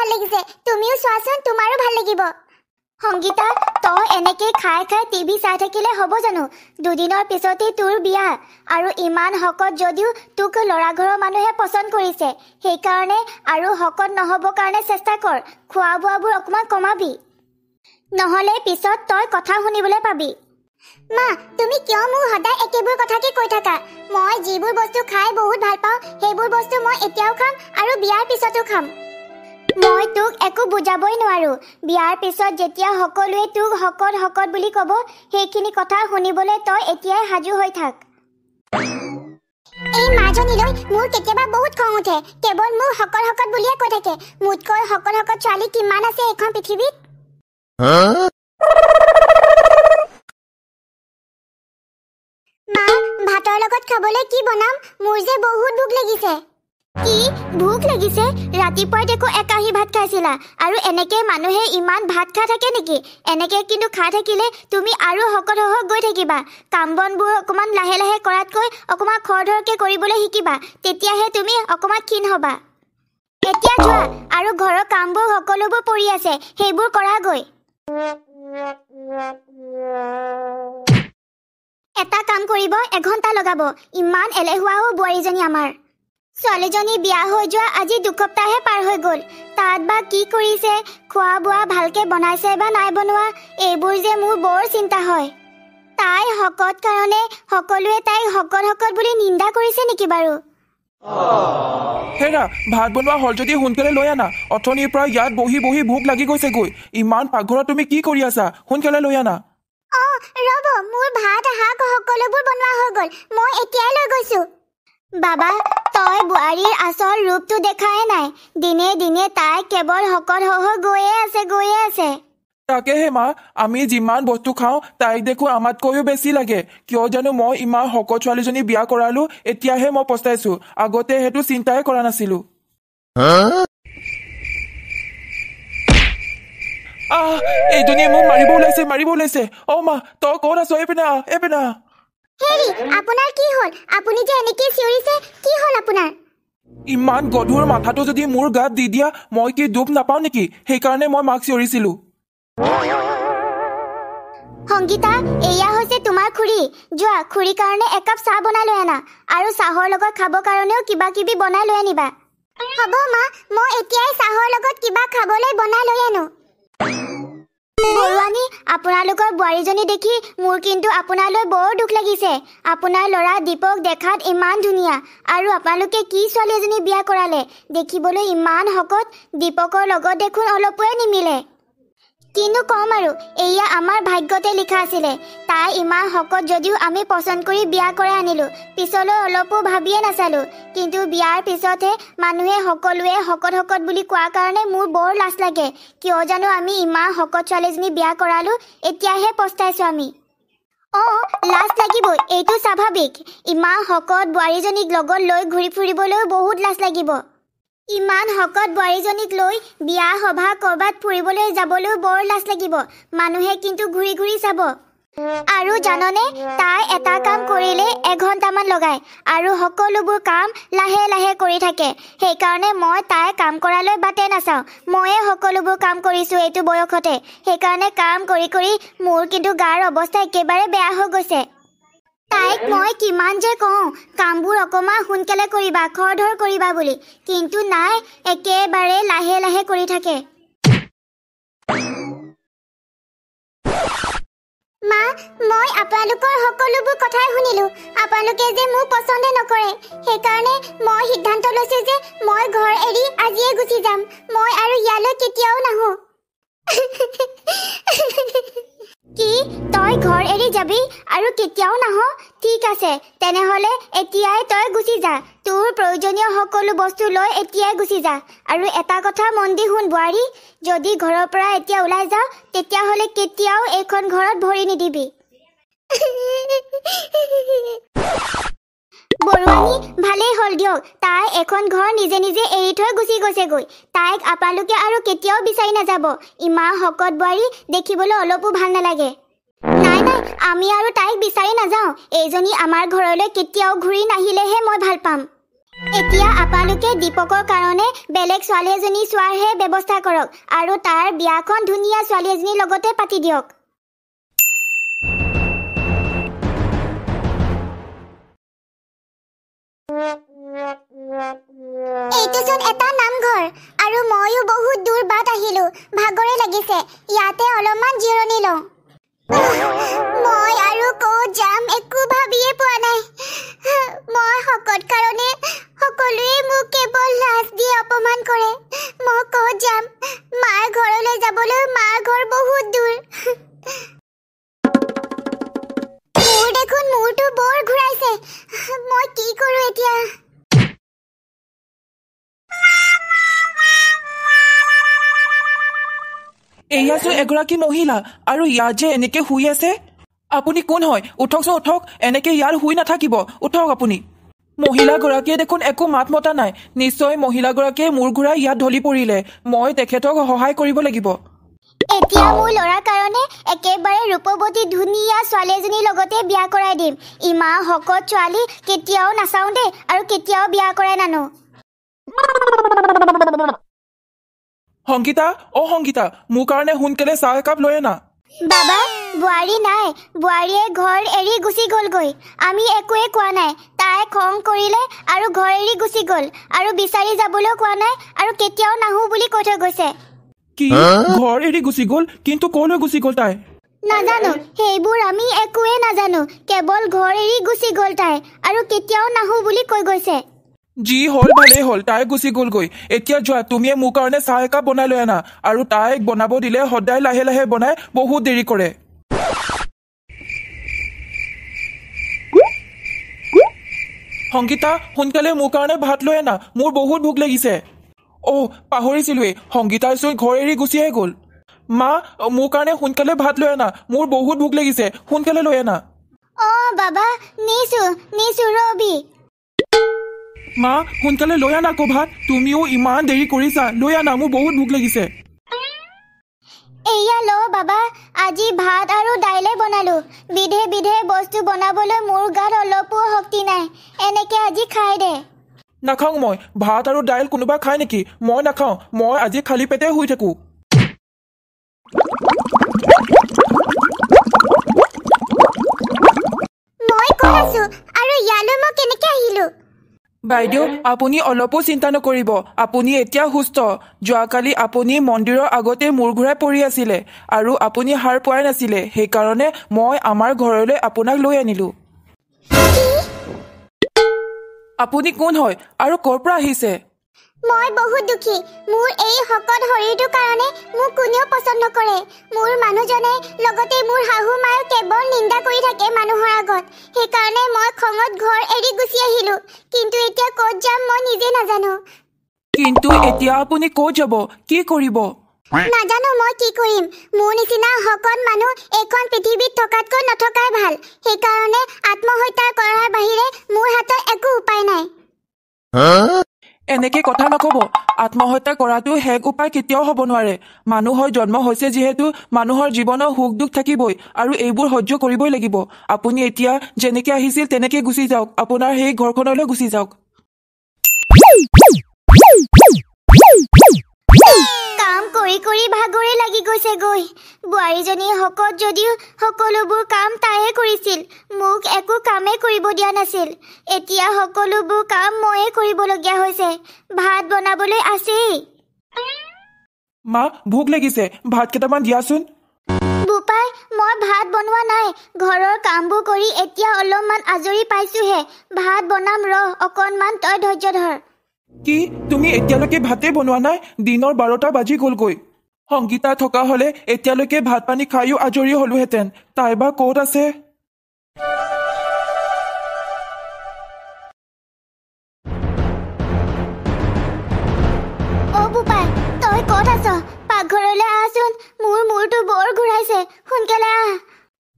ভাল লাগিছে তুমিও চোৱাচোন তোমাৰো ভাল লাগিব সংগীতা তই এনেকে খাই খাই টিভি চাই থাকিলে হ'ব জানো দুদিনৰ পিছতে তোৰ বিয়া আৰু ইমান হকত যদিও তোক লৰা ঘৰৰ মানুহে পছন্দ কৰিছে সেই কাৰণে আৰু হকত নহব কাৰণে চেষ্টা কৰ খোৱা বোৱাবোৰ অকমান কমাবি নহলে পিছত তই কথা শুনিবলৈ পাবি মা তুমি কিয় মোক সদায় একেবোৰ কথাকে কৈ থাকা মই যিবোৰ বস্তু খাই বহুত ভাল পাওঁ সেইবোৰ বস্তু মই এতিয়াও খাম আৰু বিয়াৰ পিছতো খাম মই তোক একো বুজাবই নোৱাৰো বিয়াৰ পিছত যেতিয়া সকলোৱে তোক হকত হকত বুলি ক'ব সেইখিনি কথা শুনিবলৈ তই এতিয়াই সাজু হৈ থাক এই মাজনীলৈ মোৰ কেতিয়াবা বহুত খং উঠে কেৱল মোক হকত হকত বুলিয়ে কৈ থাকে মোতকৈ হকত হকত ছোৱালী কিমান আছে এইখন পৃথিৱীত মা ভাতৰ লগত খাবলৈ কি বনাম মোৰ যে বহুত ভোক লাগিছে কি ভোক লাগিছে ৰাতিপুৱাই দেখো একাহী ভাত খাইছিলা আৰু এনেকে মানুহে ইমান ভাত খাই থাকে নেকি এনেকে কিন্তু খাই থাকিলে তুমি আৰু হকত হক গৈ থাকিবা কাম বনবোৰ অকমান লাহে লাহে কৰাতকৈ অকমান খৰধৰকে কৰিবলৈ শিকিবা তেতিয়াহে তুমি অকমান ক্ষীণ হবা এতিয়া যোৱা আৰু ঘৰৰ কামবোৰ সকলোবোৰ পৰি আছে সেইবোৰ কৰাগৈ এটা কাম কৰিব এঘণ্টা লগাব ইমান এলেহুৱাও বোৱাৰীজনী আমাৰ ছোৱালীজনী বিয়া হৈ যোৱা আজি দুসপ্তাহে পাৰ হৈ গ'ল তাত বা কি কৰিছে খোৱা বোৱা ভালকে বনাইছে বা নাই বনোৱা এইবোৰ যে মোৰ বৰ চিন্তা হয় তাই হকত কাৰণে সকলোৱে তাইক হকত হকত বুলি নিন্দা কৰিছে নেকি বাৰু হেৰা ভাত বনোৱা হল যদি সোনকালে লৈ আনা অথনিৰ পৰা ইয়াত বহি বহি ভোক লাগি গৈছেগৈ ইমান পাকঘৰত তুমি কি কৰি আছা সোনকালে লৈ আনা ৰব মোৰ ভাত শাক সকলোবোৰ বনোৱা হৈ গ'ল মই এতিয়াই লৈ গৈছো বাবা তই বোৱাৰীৰ আচল ৰূপটো দেখাই নাই দিনে দিনে তাই কেৱল হকত হৈ গৈয়ে আছে তাকেহে মা আমি যিমান বস্তু খাওঁ তাইক দেখো আমাতকৈও বেছি লাগে কিয় জানো মই ইমান হকত ছোৱালীজনী বিয়া কৰালো এতিয়াহে মই পস্তাইছো আগতে সেইটো চিন্তাই কৰা নাছিলো এইজনীয়ে মোক মাৰিব ওলাইছে অ মা তই ক'ত আছ এপিনা হেৰি আপোনাৰ কি হ'ল আপুনি যে এনেকৈ চিঞৰিছে কি হ'ল আপোনাৰ ইমান গধুৰ মাথাটো যদি মোৰ গাত দি দিয়া মই কি দুখ নাপাওঁ নেকি সেইকাৰণে মই মাক চিঞৰিছিলো সংগীতা এয়া হৈছে তোমাৰ খুৰী যোৱা খুৰীৰ কাৰণে একাপ চাহ বনাই লৈ আনা আৰু চাহৰ লগত খাব কাৰণেও কিবা কিবি বনাই লৈ আনিবা হ'ব মা মই এতিয়াই চাহৰ লগত কিবা খাবলৈ বনাই লৈ আনো বৰুৱানী আপোনালোকৰ বোৱাৰীজনী দেখি মোৰ কিন্তু আপোনালৈ বৰ দুখ লাগিছে আপোনাৰ ল'ৰা দীপক দেখাত ইমান ধুনীয়া আৰু আপোনালোকে কি ছোৱালী এজনী বিয়া কৰালে দেখিবলৈ ইমান হকত দীপকৰ লগত দেখোন অলপোৱে নিমিলে কিনো কম আৰু এয়া আমাৰ ভাগ্যতে লিখা আছিলে তাই ইমান হকত যদিও আমি পছন্দ কৰি বিয়া কৰাই আনিলো পিছলৈ অলপো ভাবিয়ে নাচালো কিন্তু বিয়াৰ পিছতহে মানুহে সকলোৱে হকত হকত বুলি কোৱাৰ কাৰণে মোৰ বৰ লাজ লাগে কিয় জানো আমি ইমান হকত ছোৱালীজনী বিয়া কৰালো এতিয়াহে পস্তাইছো আমি লাজ লাগিবই এইটো স্বাভাৱিক ইমান হকত বোৱাৰীজনীক লগত লৈ ঘূৰি ফুৰিবলৈও বহুত লাজ লাগিব ইমান হকত বোৱাৰীজনীক লৈ বিয়া সভা কৰবাত ফুৰিবলৈ যাবলৈও বৰ লাজ লাগিব মানুহে কিন্তু ঘূৰি ঘূৰি চাব আৰু জাননে তাই এটা কাম কৰিলে এঘণ্টামান লগায় আৰু সকলোবোৰ কাম লাহে লাহে কৰি থাকে সেইকাৰণে মই তাই কাম কৰালৈ বাটে নাচাওঁ ময়ে সকলোবোৰ কাম কৰিছোঁ এইটো বয়সতে সেইকাৰণে কাম কৰি কৰি মোৰ কিন্তু গাৰ অৱস্থা একেবাৰে বেয়া হৈ গৈছে তাইক মই কিমান যে কওঁ কামবোৰ অকণমান সোনকালে কৰিবা খৰধৰ কৰিবা বুলি কিন্তু নাই একেবাৰে লাহে লাহে কৰি থাকে মা মই আপোনালোকৰ সকলোবোৰ কথাই শুনিলো আপোনালোকে যে মোক পছন্দে নকৰে সেইকাৰণে মই সিদ্ধান্ত লৈছো যে মই ঘৰ এৰি আজিয়ে গুচি যাম মই আৰু ইয়ালৈ কেতিয়াও নাহো কি তই ঘৰ এৰি যাবি আৰু কেতিয়াও নাহ ঠিক আছে তেনেহলে এতিয়াই তই গুচি যা তোৰ প্ৰয়োজনীয় সকলো বস্তু লৈ এতিয়াই গুচি যা আৰু এটা কথা মন দি শুন বোৱাৰী যদি ঘৰৰ পৰা এতিয়া ওলাই যাও তেতিয়াহলে কেতিয়াও এইখন ঘৰত ভৰি নিদিবি বৰুৱানী ভালেই হ'ল দিয়ক তাই এখন ঘৰ নিজে নিজে এৰি থৈ গুচি গৈছেগৈ তাইক আপোনালোকে আৰু কেতিয়াও বিচাৰি নাযাব ইমান হকত বোৱাৰী দেখিবলৈ অলপো ভাল নালাগে নাই নাই আমি আৰু তাইক বিচাৰি নাযাওঁ এইজনী আমাৰ ঘৰলৈ কেতিয়াও ঘূৰি নাহিলেহে মই ভাল পাম এতিয়া আপোনালোকে দীপকৰ কাৰণে বেলেগ ছোৱালী এজনী চোৱাৰহে ব্যৱস্থা কৰক আৰু তাৰ বিয়াখন ধুনীয়া ছোৱালী এজনীৰ লগতে পাতি দিয়ক। এইটোচোন এটা নামঘৰ আৰু ময়ো বহুত দূৰ বাট আহিলো, ভাগৰে লাগিছে, ইয়াতে অলপমান জিৰণি লওঁ। মই আৰু ক'ত যাম একো ভাবিয়ে পোৱা নাই। মই শকত কাৰণে সকলোৱে মোক কেৱল লাজ দি অপমান কৰে। মই ক'ত যাম? মাৰ ঘৰলৈ যাবলৈ মাৰ ঘৰ বহুত দূৰ। মোৰ দেখোন মূৰটো বৰ ঘূৰাইছে, মই কি কৰোঁ এতিয়া? এয়াচোন এগৰাকী মহিলা আৰু ইয়াত যে এনেকে শুই আছে। আপুনি কোন হয়? উঠকচোন, উঠক, এনেকে ইয়াত শুই নাথাকিব, উঠক আপুনি। মহিলাগৰাকীয়ে দেখোন একো মাত মতা নাই। নিশ্চয় মহিলাগৰাকীয়ে মূৰ ঘূৰাই ইয়াত ঢলি পৰিলে। মই তেখেতক সহায় কৰিব লাগিব। এতিয়া মোৰ ল'ৰাৰ কাৰণে একেবাৰে ৰূপৱতী ধুনীয়া ছোৱালী এজনীৰ লগতে বিয়া কৰাই দিম। ইমান শকত ছোৱালী কেতিয়াও নাচাওঁ দেই, আৰু কেতিয়াও বিয়া কৰাই নানো। সংগীতা, অ' সংগীতা, মোৰ কাৰণে সোনকালে চাহ একাপ লৈ আনা। বাবা, বোৱাৰী নাই। বোৱাৰীয়ে ঘৰ এৰি গুচি গ'লগৈ। আমি একোৱে কোৱা নাই। তাই খং কৰিলে আৰু ঘৰ এৰি গুচি গ'ল, আৰু বিচাৰি যাবলৈও কোৱা নাই, আৰু কেতিয়াও নাহো বুলি কৈ থৈ গৈছে। কি? ঘৰ এৰি গুচি গ'ল? কিন্তু ক'লৈ গুচি গ'ল তাই? নাজানো, সেইবোৰ আমি একোৱে নাজানো। কেৱল ঘৰ এৰি গুচি গ'ল তাই, আৰু কেতিয়াও নাহো বুলি কৈ গৈছে। যি হ'ল ভালেই হ'ল, তাই গুচি গ'লগৈ। এতিয়া যোৱা, তুমিয়ে মোৰ কাৰণে চাহ একাপ বনাই লৈ আনা। আৰু তাইক বনাব দিলে সদায় লাহে লাহে বনাই, বহুত দেৰি কৰে। সংগীতা, সোনকালে মোৰ কাৰণে ভাত লৈ আনা, মোৰ বহুত ভোক লাগিছে। অ' পাহৰিছিলোৱেই, সংগীতাৰচোন ঘৰ এৰি গুচিয়ে গ'ল। মা, মোৰ কাৰণে সোনকালে ভাত লৈ আনা, মোৰ বহুত ভোক লাগিছে, সোনকালে লৈ আনা। অ' বাবা, নিছো ৰবি। মা, সোনকালে লৈ আনা আকৌ ভাত। তুমিও ইমান দেৰি কৰিছা, লৈ আনা, মোৰ বহুত ভোক লাগিছে। এয়া ল বাবা, আজি ভাত আৰু দাইলে বনালো। বিধে বিধে বস্তু বনাবলৈ মোৰ গাত অলপো শক্তি নাই। এনেকে আজি খাই দে। নাখাওঁ মই ভাত আৰু দাইল। কোনোবা খায় নেকি? মই নাখাওঁ, মই আজি খালী পেটে শুই থাকোঁ। মই ক'ত আছো আৰু ইয়ালৈ মই কেনেকে আহিলো? বাইদেউ, আপুনি অলপো চিন্তা নকৰিব, আপুনি এতিয়া সুস্থ। যোৱাকালি আপুনি মন্দিৰৰ আগতে মূৰ ঘূৰাই পৰি আছিলে আৰু আপুনি সাৰ পোৱাই নাছিলে। সেইকাৰণে মই আমাৰ ঘৰলৈ আপোনাক লৈ আনিলো। আপুনি কোন হয় আৰু ক'ৰ পৰা আহিছে? মই বহুত দুখী। মোৰ এই শকত শৰীৰটোৰ কাৰণে মোক কোনেও পচন্দ নকৰে। মোৰ মানুহজনে লগতে মোৰ শাহু মায়েও কেৱল নিন্দা কৰি থাকে মানুহৰ আগত। সেইকাৰণে মই খঙত ঘৰ এৰি গুচি আহিলো। কিন্তু এতিয়া ক'ত যাম মই নিজে নাজানো। কিন্তু এতিয়া আপুনি ক'ত যাব? কি কৰিব? নাজানো মই কি কৰিম। মোৰ নিচিনা শকত মানুহ এইখন পৃথিৱীত থকাতকৈ নথকাই ভাল। সেইকাৰণে আত্মহত্যা কৰাৰ বাহিৰে মোৰ হাতত একো উপায় নাই। এনেকে কথা নকব। আত্মহত্যা কৰাটো শেষ উপায় কেতিয়াও হ'ব নোৱাৰে। মানুহৰ জন্ম হৈছে যিহেতু মানুহৰ জীৱনৰ সুখ দুখ থাকিবই, আৰু এইবোৰ সহ্য কৰিবই লাগিব। আপুনি এতিয়া যেনেকে আহিছিল তেনেকে গুচি যাওক, আপোনাৰ সেই ঘৰখনলৈ গুচি যাওক। কাম কৰি কৰি ভাগৰে লাগি গৈছে গৈ। বোৱাৰীজনী শকত যদিও সকলোবোৰ কাম তাইহে কৰিছিল, মোক একো কামেই কৰিব দিয়া নাছিল। এতিয়া সকলোবোৰ কাম ময়ে কৰিবলগীয়া হৈছে। ভাত বনাবলৈ আছেই। মা, ভোক লাগিছে, ভাত কেইটামান দিয়াচোন। বোপাই, মই ভাত বনোৱা নাই। ঘৰৰ কামবোৰ কৰি এতিয়া অলপমান আজৰি পাইছোহে। ভাত বনাম ৰ, অকণমান তই ধৈৰ্য ধৰ। কি, তুমি এতিয়ালৈকে ভাতেই বনোৱা নাই? দিনৰ 12টা বাজি গ'লগৈ। সংগীতা থকা হ'লে এতিয়ালৈকে ভাত পানী খায়ো আজৰি হলোহেঁতেন। তাই বা ক'ত আছে? অ' বোপাই, তই ক'ত আছ? পাকঘৰলৈ আহচোন, মোৰ মূৰটো বৰ ঘূৰাইছে। সোনকালে আহ।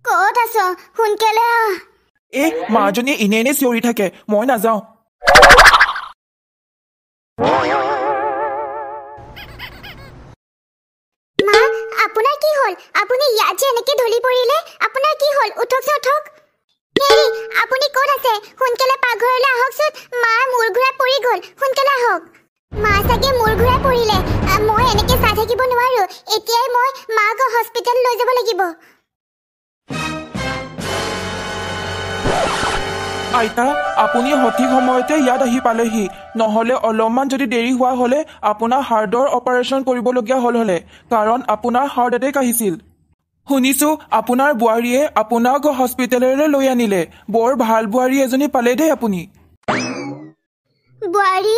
ক'ত আছ? সোনকালে আহ। এই মাজনীয়ে এনে এনে চিঞৰি থাকে, মই নাযাওঁ। মা, আপোনাৰ কি হ'ল? আপুনি ইয়াত যে এনেকে ঢলি পৰিলে, আপোনাৰ কি হ'ল? উঠকচোন, উঠক। হেৰি আপুনি ক'ত আছে সোনকালে পাকঘৰলৈ আহকচোন মা মূৰ ঘূৰাই পৰি গ'ল সোনকালে আহক মা চাগে মূৰ ঘূৰাই পৰিলে মই এনেকে চাই থাকিব নোৱাৰো এতিয়াই মই মাক হস্পিটেল লৈ যাব লাগিব আইতা আপুনি সঠিক সময়তে ইয়াত আহি পালেহি নহ'লে অলপমান যদি দেৰি হোৱা হ'লে আপোনাৰ হাৰ্টৰ অপাৰেশ্যন কৰিবলগীয়া হ'লে কাৰণ আপোনাৰ হাৰ্ট এটেক আহিছিল শুনিছো আপোনাৰ বোৱাৰীয়ে আপোনাক হস্পিটেললৈ লৈ আনিলে বৰ ভাল বোৱাৰী এজনী পালে দেই আপুনি বোৱাৰী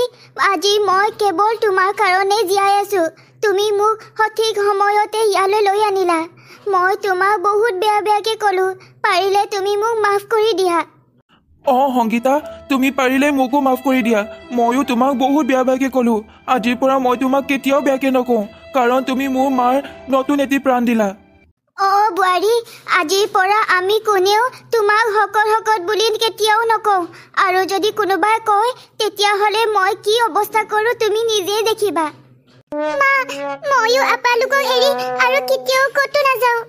আজি মই কেৱল তোমাৰ কাৰণে জীয়াই আছো তুমি মোক সঠিক সময়তে ইয়ালৈ লৈ আনিলা মই তোমাক বহুত বেয়াকে ক'লো পাৰিলে তুমি মোক মাফ কৰি দিয়া সংগীতা তুমি পাৰিলে মোকো মাফ কৰি দিয়া ময়ো তোমাক বহুত বেয়াকে ক'লো আজিৰ পৰা মই তোমাক কেতিয়াও বেয়াকে নকওঁ কাৰণ তুমি মোৰ মাৰ নতুন এটি প্ৰাণ দিলা বোৱাৰী আজিৰ পৰা আমি কোনেও তোমাক শকত বুলি কেতিয়াও নকওঁ আৰু যদি কোনোবাই কয় তেতিয়াহ'লে মই কি অৱস্থা কৰোঁ তুমি নিজেই দেখিবা মা ময়ো আপোনালোকক এৰি আৰু কেতিয়াও ক'তো নাযাওঁ